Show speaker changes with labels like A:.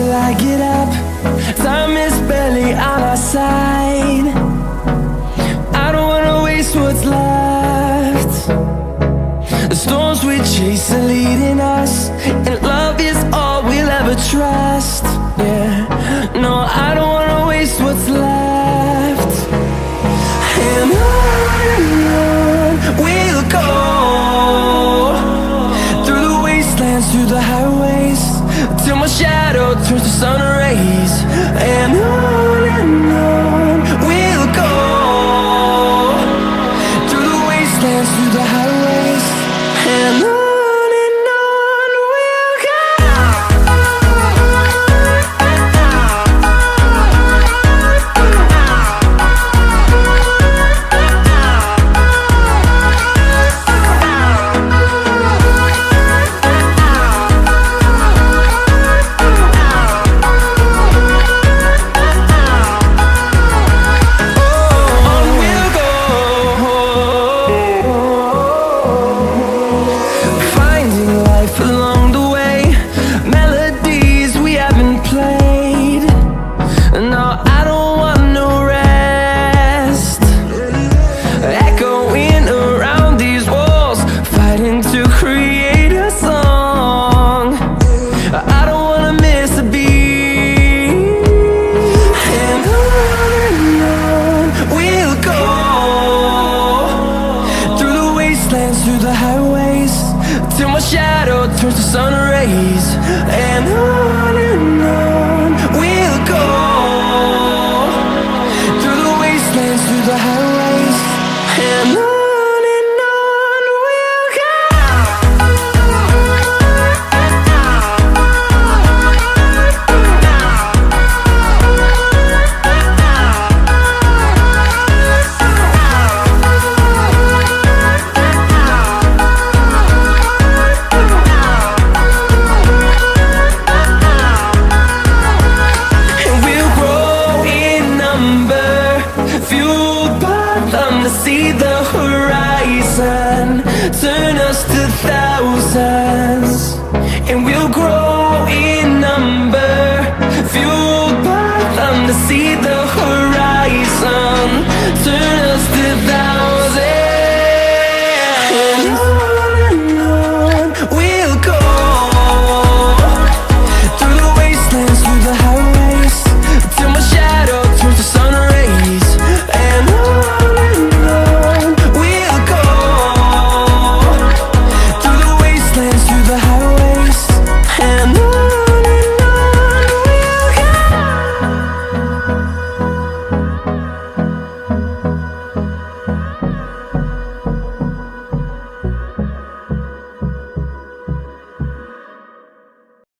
A: till I get up. Time is barely on our side. I don't wanna waste what's left. The storms we chase are leading us, and love is all we'll ever trust. Yeah, no, I don't wanna waste what's left. And on we'll go, through the wastelands, through the highways, till my shadow turns to sun rays. And on we'll go, through the wastelands, through the highways, and on we'll go. Through the highways, till my shadow turns to sun rays. And on we'll go, through the wastelands, through the highways, and on we'll go. See the horizon, turn us to thousands, and we'll grow in number, fueled by them to see the